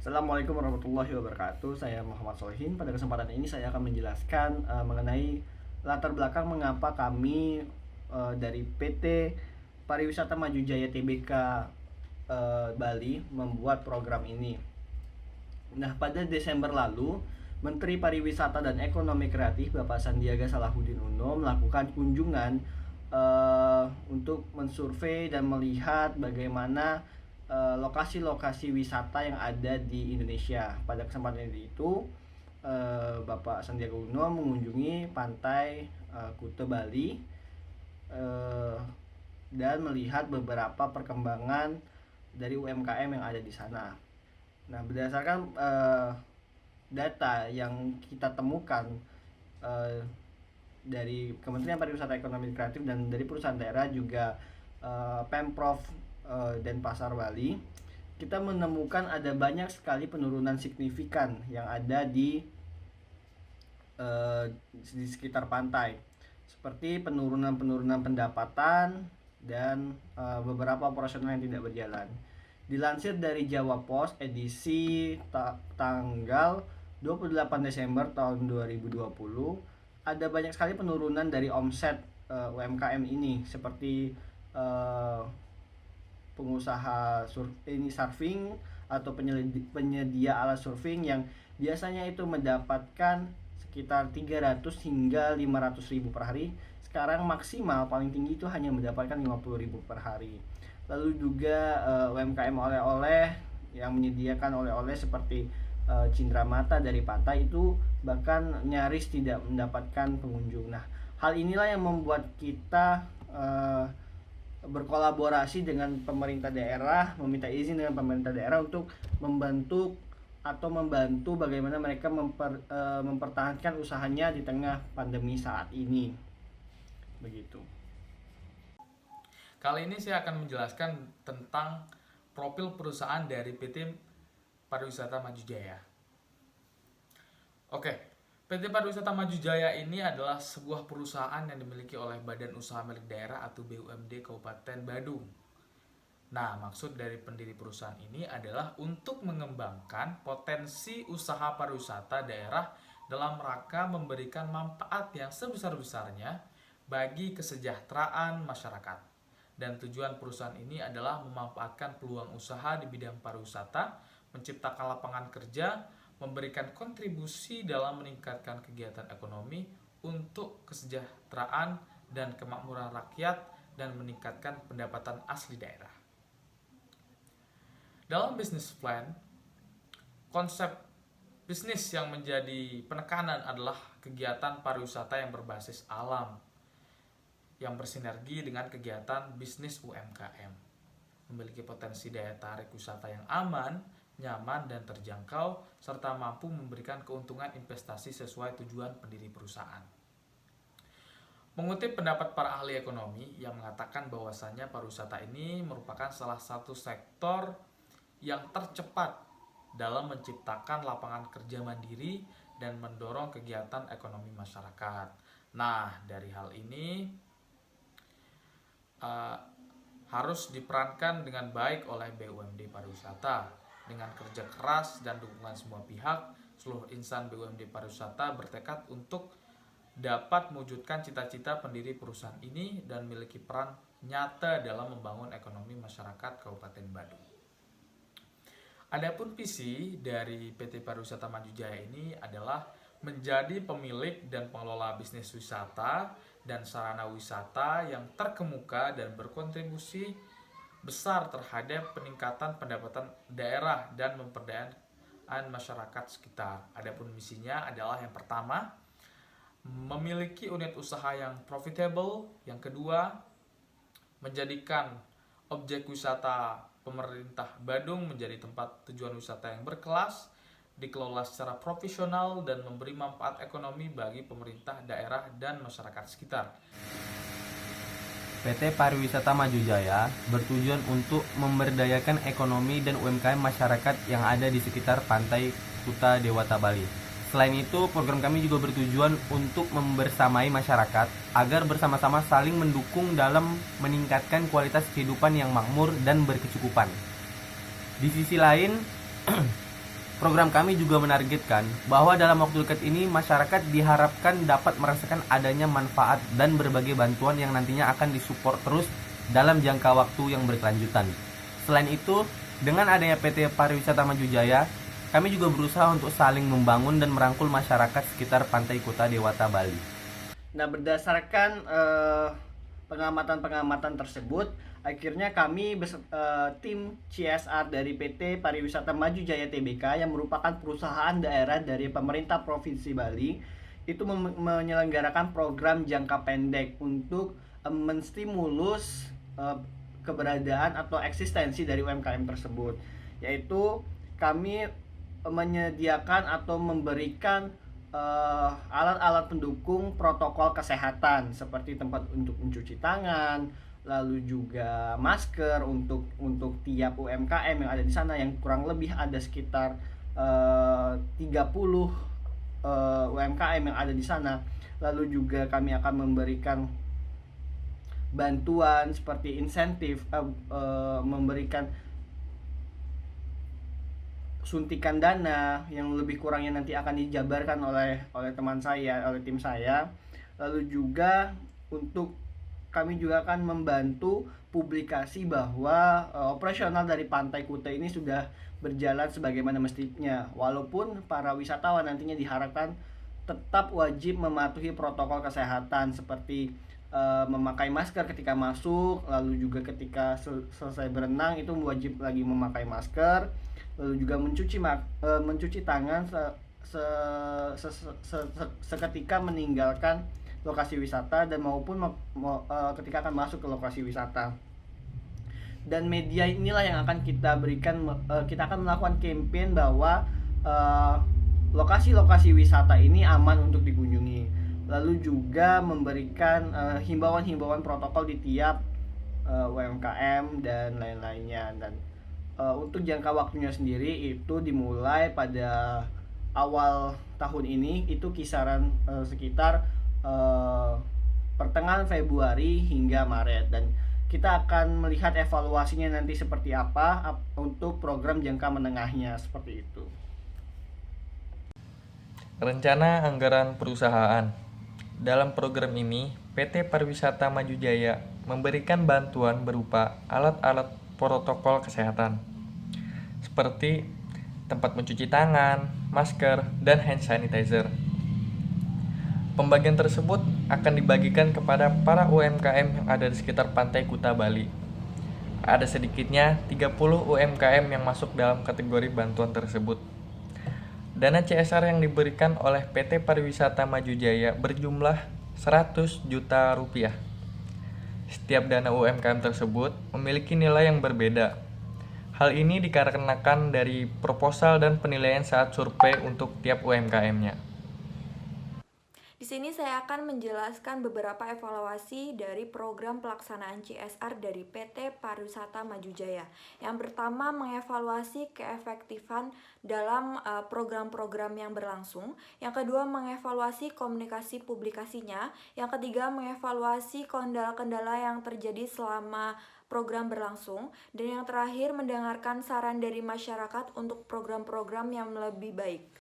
Assalamualaikum warahmatullahi wabarakatuh. Saya Muhammad Solihin. Pada kesempatan ini saya akan menjelaskan mengenai latar belakang mengapa kami dari PT Pariwisata Maju Jaya Tbk Bali membuat program ini. Nah, pada Desember lalu, Menteri Pariwisata dan Ekonomi Kreatif Bapak Sandiaga Salahuddin Uno melakukan kunjungan untuk mensurvei dan melihat bagaimana lokasi-lokasi wisata yang ada di Indonesia. Pada kesempatan itu, Bapak Sandiaga Uno mengunjungi pantai Kuta Bali dan melihat beberapa perkembangan dari UMKM yang ada di sana. Nah, berdasarkan data yang kita temukan dari Kementerian Pariwisata Ekonomi Kreatif dan dari perusahaan daerah juga Pemprov Denpasar Bali, kita menemukan ada banyak sekali penurunan signifikan yang ada di sekitar pantai, seperti penurunan pendapatan dan beberapa operasional yang tidak berjalan. Dilansir dari Jawa Post edisi tanggal 28 Desember tahun 2020, ada banyak sekali penurunan dari omset UMKM ini, seperti pengusaha surfing atau penyedia alat surfing yang biasanya itu mendapatkan sekitar 300 hingga 500 ribu per hari, sekarang maksimal paling tinggi itu hanya mendapatkan 50 ribu per hari. Lalu juga UMKM oleh-oleh yang menyediakan oleh-oleh seperti cindera mata dari pantai itu bahkan nyaris tidak mendapatkan pengunjung. Nah, hal inilah yang membuat kita berkolaborasi dengan pemerintah daerah, meminta izin dengan pemerintah daerah untuk membantu bagaimana mereka mempertahankan usahanya di tengah pandemi saat ini. Begitu. Kali ini saya akan menjelaskan tentang profil perusahaan dari PT Pariwisata Maju Jaya. Oke, PT Pariwisata Maju Jaya ini adalah sebuah perusahaan yang dimiliki oleh Badan Usaha Milik Daerah atau BUMD Kabupaten Badung. Nah, maksud dari pendiri perusahaan ini adalah untuk mengembangkan potensi usaha pariwisata daerah dalam rangka memberikan manfaat yang sebesar-besarnya bagi kesejahteraan masyarakat. Dan tujuan perusahaan ini adalah memanfaatkan peluang usaha di bidang pariwisata, menciptakan lapangan kerja, memberikan kontribusi dalam meningkatkan kegiatan ekonomi untuk kesejahteraan dan kemakmuran rakyat dan meningkatkan pendapatan asli daerah. Dalam bisnis plan, konsep bisnis yang menjadi penekanan adalah kegiatan pariwisata yang berbasis alam, yang bersinergi dengan kegiatan bisnis UMKM, memiliki potensi daya tarik wisata yang aman, nyaman, dan terjangkau, serta mampu memberikan keuntungan investasi sesuai tujuan pendiri perusahaan. Mengutip pendapat para ahli ekonomi yang mengatakan bahwasannya pariwisata ini merupakan salah satu sektor yang tercepat dalam menciptakan lapangan kerja mandiri dan mendorong kegiatan ekonomi masyarakat. Nah, dari hal ini harus diperankan dengan baik oleh BUMD Pariwisata. Dengan kerja keras dan dukungan semua pihak, seluruh insan BUMD Pariwisata bertekad untuk dapat mewujudkan cita-cita pendiri perusahaan ini dan memiliki peran nyata dalam membangun ekonomi masyarakat Kabupaten Badung. Adapun visi dari PT Pariwisata Maju Jaya ini adalah menjadi pemilik dan pengelola bisnis wisata dan sarana wisata yang terkemuka dan berkontribusi besar terhadap peningkatan pendapatan daerah dan pemberdayaan masyarakat sekitar. Adapun misinya adalah yang pertama, memiliki unit usaha yang profitable. Yang kedua, menjadikan objek wisata pemerintah Badung menjadi tempat tujuan wisata yang berkelas, dikelola secara profesional dan memberi manfaat ekonomi bagi pemerintah daerah dan masyarakat sekitar. PT Pariwisata Maju Jaya bertujuan untuk memberdayakan ekonomi dan UMKM masyarakat yang ada di sekitar pantai Kuta Dewata Bali. Selain itu, program kami juga bertujuan untuk membersamai masyarakat agar bersama-sama saling mendukung dalam meningkatkan kualitas kehidupan yang makmur dan berkecukupan. Di sisi lain, program kami juga menargetkan bahwa dalam waktu dekat ini masyarakat diharapkan dapat merasakan adanya manfaat dan berbagai bantuan yang nantinya akan disupport terus dalam jangka waktu yang berkelanjutan. Selain itu, dengan adanya PT Pariwisata Maju Jaya, kami juga berusaha untuk saling membangun dan merangkul masyarakat sekitar Pantai Kuta Dewata Bali. Nah, berdasarkan pengamatan-pengamatan tersebut, akhirnya kami tim CSR dari PT Pariwisata Maju Jaya Tbk yang merupakan perusahaan daerah dari pemerintah Provinsi Bali itu menyelenggarakan program jangka pendek untuk menstimulus keberadaan atau eksistensi dari UMKM tersebut, yaitu kami menyediakan atau memberikan alat-alat pendukung protokol kesehatan seperti tempat untuk mencuci tangan, lalu juga masker untuk tiap UMKM yang ada di sana, yang kurang lebih ada sekitar 30 UMKM yang ada di sana. Lalu juga kami akan memberikan bantuan seperti insentif, memberikan suntikan dana yang lebih kurangnya nanti akan dijabarkan oleh teman saya, oleh tim saya. Lalu juga kami juga akan membantu publikasi bahwa operasional dari Pantai Kuta ini sudah berjalan sebagaimana mestinya, walaupun para wisatawan nantinya diharapkan tetap wajib mematuhi protokol kesehatan seperti memakai masker ketika masuk, lalu juga ketika selesai berenang itu wajib lagi memakai masker, lalu juga mencuci tangan seketika meninggalkan lokasi wisata dan maupun ketika akan masuk ke lokasi wisata. Dan media inilah yang akan kita berikan, kita akan melakukan campaign bahwa lokasi-lokasi wisata ini aman untuk dikunjungi. Lalu juga memberikan himbauan-himbauan protokol di tiap UMKM dan lain-lainnya. Dan untuk jangka waktunya sendiri itu dimulai pada awal tahun ini, itu kisaran sekitar pertengahan Februari hingga Maret, dan kita akan melihat evaluasinya nanti seperti apa untuk program jangka menengahnya, seperti itu. Rencana anggaran perusahaan. Dalam program ini, PT Pariwisata Maju Jaya memberikan bantuan berupa alat-alat protokol kesehatan seperti tempat mencuci tangan, masker, dan hand sanitizer. Pembagian tersebut akan dibagikan kepada para UMKM yang ada di sekitar Pantai Kuta Bali. Ada sedikitnya 30 UMKM yang masuk dalam kategori bantuan tersebut. Dana CSR yang diberikan oleh PT Pariwisata Maju Jaya berjumlah 100 juta rupiah. Setiap dana UMKM tersebut memiliki nilai yang berbeda. Hal ini dikarenakan dari proposal dan penilaian saat survei untuk tiap UMKM-nya. Di sini saya akan menjelaskan beberapa evaluasi dari program pelaksanaan CSR dari PT Pariwisata Maju Jaya. Yang pertama, mengevaluasi keefektifan dalam program-program yang berlangsung. Yang kedua, mengevaluasi komunikasi publikasinya. Yang ketiga, mengevaluasi kendala-kendala yang terjadi selama program berlangsung. Dan yang terakhir, mendengarkan saran dari masyarakat untuk program-program yang lebih baik.